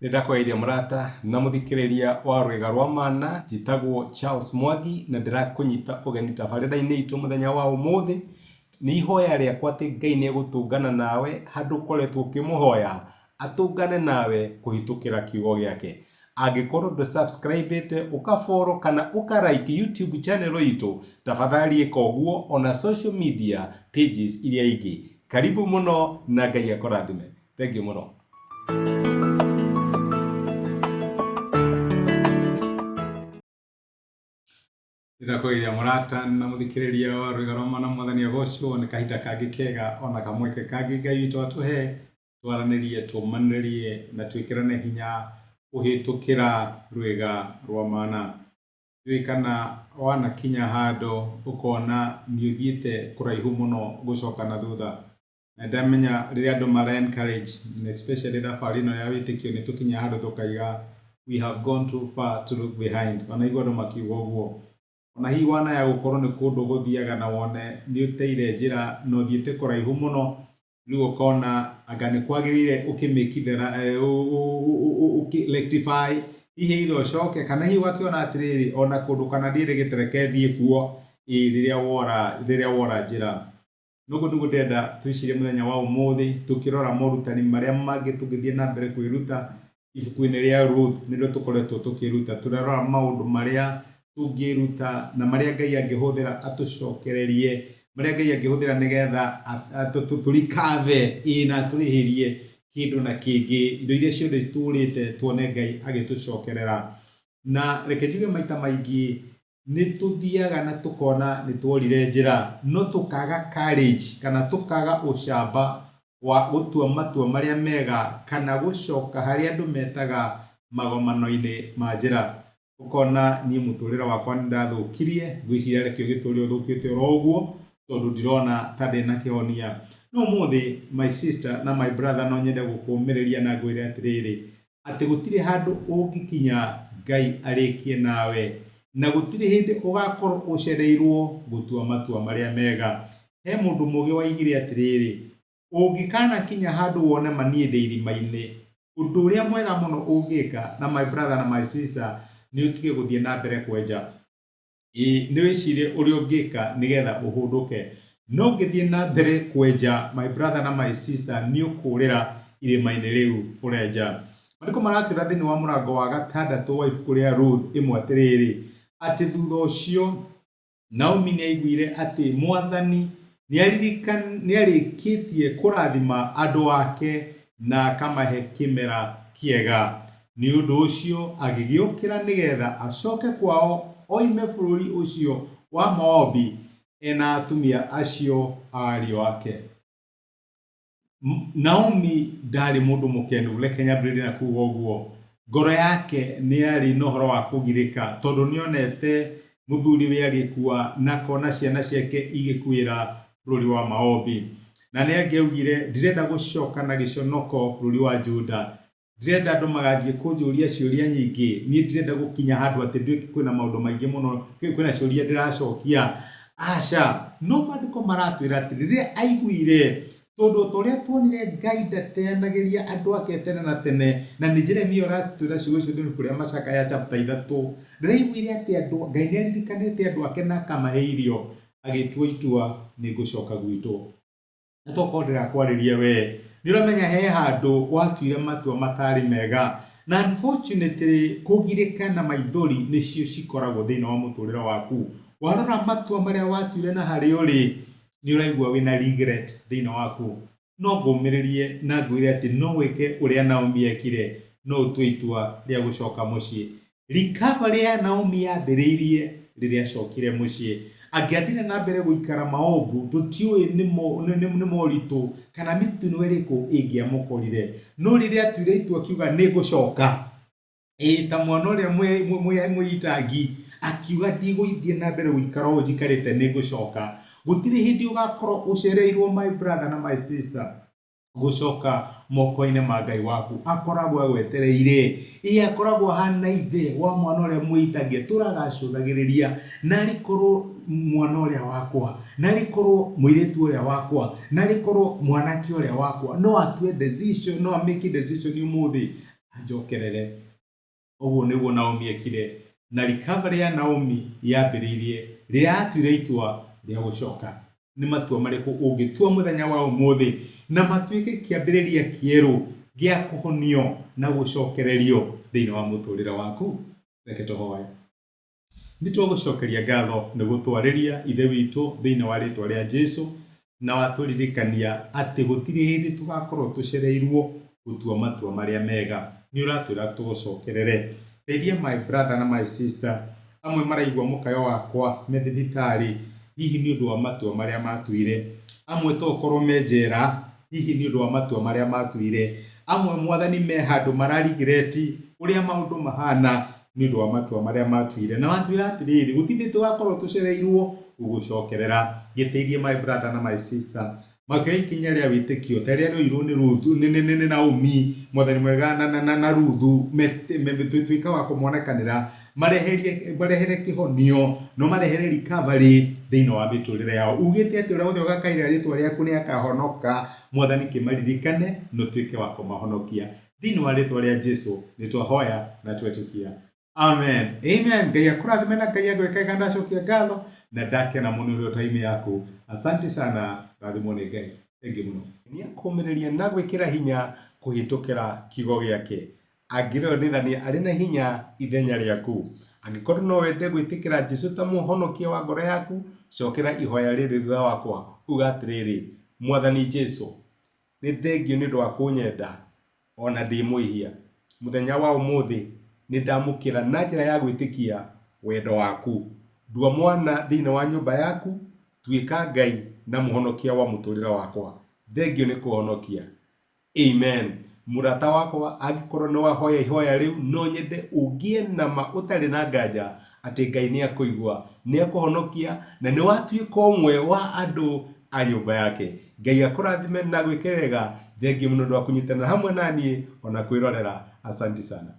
Ndakwaithia murata na muthikiriria wa rwega rwa mana njitagwo Charles Mwangi na ndirakunyita ugeni tabarira-ini itu muthenya wa umuthi ni ihoya riakwa ati Ngai ni egutungana nawe handu koretwo ukimuhoya atungane nawe kuhitukira kiugo giake. Angikorwo ndu subscribe ukafollow kana ukarike YouTube channel itu, tafadhali ika uguo ona social media pages iria ingi. Karibu muno na Ngai akurathime. Thank you muno. Ndakwaithia murata na muthikiriria wa rwega rwa mana mwathani agocwo ni kahinda kangi kega ona kamweke kangi Ngai witu atuhe twaranirie tumaniririe na twikirane hinya kuhitukira rwega rwa mana. Kana wana kinya hando ukona ni uthiite kuraihu muno gucoka na thutha, na ndamenya riria andu mara encourage especially thabari ino ya witikio ni tukinya handu tukaiga we have gone too far to look behind. Ona igwa andu makiuga uguo, ona hi wana ya gukorwo ni kundu guthiaga na wone ni uteire njira no thiite kuraihu muno, riu ukona anga ni kwagirire ukimikithera rectify ihe itho coke, kana hi wakiona atiriri ona kundu kana ndire gitereke thie kuo riria wora njira. Nugu ndugu ndenda twicirie muthenya wa umuthi tukirora morutani maria mangi tungithie na mbere kwiruta ibuku-ini ria Ruth. Niro tukoretwo tukiruta, turarora maundu maria tungiruta na maria Ngai angihuthira atucokererie, maria Ngai angihuthira nigetha turikave ina turihirie kindu na kingi, indo iria ciothe turite tuone Ngai agitucokerera. Na reke njuge maita maingi ni tuthiaga na tukona ni tworire njira no tukaga courage kana tukaga ucamba wa gutua matua maria mega kana gucoka hari andu metaga magomano-ini ma njira. Ukona ni muturira wakwa ndathukirie, ngwiciria rekio giturire uthukite oro uguo tondu ndirona ta ndina kionia. No muthi my sister na my brother no nyende gukumiriria na ngwire atiriri ati gutire handu ungikinya Ngai arikie nawe, na gutire hindi ugakorwo ucereirwo gutua matua maria mega. He mundu mugi waigire atiriri ungikana kinya handu wone maniende irima-ini, undu uria mwega muno ungika na my brother na my sister ni utige guthie na mbere kwenja. Ni wicirie uria ungika nigetha uhunduke, no ngithie na mbere kwenja my brother na my sister ni ukurira irima-ini riu urenja. Mariko maratwira thiini wa murango wa 6 wa ibuku ria Ruth imwe atiriri ati thutha ucio Naomi ni aiguire ati Mwathani ni arikitie kurathima andu ake na akamahe kimera kiega. Ni undu ucio agigiukira nigetha acoke kwao oime bururi ucio wa Moabi ena atumia acio ariu ake. Naomi ndari mundu mukenu, reke nyambiririe na kuuga uguo. Ngoro yake ni ari no horo wa kugirika tondu nionete muthuri we agikua na kona ciana ciake igikuira bururi wa Moabi, na ni angiaugire ndirenda gucoka na giconoko bururi wa Juda, ndirenda andu magathie kunjuria ciuria nyingi, ni ndirenda gukinya handu ati ndwiki kwina maundu maingi muno, kwina ciuria ndiracokia. Aca, no mandiko maratwira ati riria aiguire tondu turia tuonire Ngai ndateanagiria andu ake tene na tene, na ni Jeremia uratwira ciugo icio thini kuria Macaka ya chapter 3, ndiraiguire ati andu Ngai ni aririkanite andu ake na akamahe irio, agitua itua ni gucoka gwitu. Natoko ndirakwariria we ni uramenya he handu watuire matua matari mega, na unfortunately kugirika na maithori nicio cikoragwo thiini wa muturira waku. Warora matua maria watuire na hari uri ni uraigua wina regret thiini waku, no ngumiririe na ngwire ati no wike uria Naomi ekire, no utue itua ria gucoka mucii. Recovery ya Naomi yambiriirie riria acokire mucii, angiathire na mbere guikara Moabu tutiui ni moritu kana mitino iriku ingiamukorire, no riria atuire itua kiuga ni gucoka ta mwana uria mwitangi akiuga ndigũithie na mbere guikara o njikarite ni gucoka. Gutire hindi ugakorwo ucereirwo my brother na my sister, gucoka moko-ini ma Ngai waku akoragwo agwetereire. Akoragwo hana ithe wa mwana uria mwitangi turagacuthagiriria, na rikorwo mwana uria wakwa, na rikorwo muiritu uria wakwa, na rikorwo mwanake uria wakwa, no atue decision, no make decision umuthi anjokerere. Ũguo nĩguo Naomi ekire, na recovery ya Naomi yambĩrĩirie rĩrĩa atuire itua rĩa gũcoka. Nĩ matua marĩkũ ũngĩtua mũthenya wa ũmũthĩ na matuĩke kĩambĩrĩria kĩerũ gĩa kũhonio na gũcokererio thĩinĩ wa mũtũrĩre waku? Reke tũhoe. Nĩ tũgũcokeria ngatho nĩ gũtwarĩria ithe witũ thĩinĩ wa rĩtwa rĩa Jesũ, na watũririkania atĩ gũtirĩ hĩndĩ tũgakorwo tũcereirwo gũtua matua marĩa mega. Nĩ ũratwĩra tũgũcokerere. Teithia my brother na my sister amwe maraigua mũkayo wakwa me thibitarĩ, hihi nĩ ũndũ wa matua marĩa matuire. Amwe tokorwo me njera, hihi nĩ ũndũ wa matua marĩa matuire. Amwe Mwathani me handũ mararigireti ũrĩa maũndũ mahana nĩ ũndũ wa matua marĩa matuire. Na watwĩra atĩrĩrĩ, gũtirĩ tũgakorwo tũcereirwo gũgũcokerera. Gĩteithie my brother na my sister makĩoya ikinya rĩa wĩtĩkio ta rĩrĩa rĩoirwo nĩ Ruthu nĩ Naomi, Mwathani mwega na Ruthu, tuĩka wa kũmonekanĩra, marehere kĩhonio no marehere recovery thĩinĩ wa mĩtũrĩre yao. Ugĩte atĩ ũrĩa wothe ũgakaĩra rĩtwa rĩaku nĩ akahonoka. Mwathani kĩmaririkane na ũtuĩke wa kũmahonokia thĩinĩ wa rĩtwa rĩa Jesũ nĩ twahoya na twetĩkia. Amen. Amen. Ngai akũrathime na Ngai agwĩke ndacokia ngatho na ndakena mũno ũrĩa time yaku. Asante sana. Rathimwo nĩ Ngai. Thengi mũno. Nĩ akũmĩrĩria na gwĩkĩra hinya kũhĩtũkĩra kiugo gĩake. Angĩrĩo nĩthani arĩ na hinya ithenya rĩaku. Angĩkorwo no wende gwĩtĩkĩra Jesũ ta mũhonokia wa ngoro yaku, cokera ihoya rĩrĩ thutha wakwa. Uga atĩrĩrĩ, Mwathani Jesũ, nĩ thengio nĩ ũndũ wa kũnyenda ona ndĩ mwĩhia. Mũthenya wa ũmũthĩ nĩ ndamũkĩra na njĩra ya gwĩtĩkia wendo waku. Ndua mwana thĩinĩ wa nyũmba yaku, tuĩka Ngai na mũhonokia wa mũtũrĩre wakwa. Thengio nĩ kũhonokia. Amen. Mũrata wakwa, angĩkorwo nĩ wahoya ihoya rĩu, no nyende ũgĩe na ma ũtarĩ na nganja atĩ Ngai nĩ akũigua, nĩ akũhonokia na nĩ watuĩka ũmwe wa andũ a nyũmba yake. Ngai akũrathime na gwĩke wega. Thengio mũno nĩ ũndũ wa kũnyitanĩra hamwe naniĩ ona kwĩrorera. Asante sana.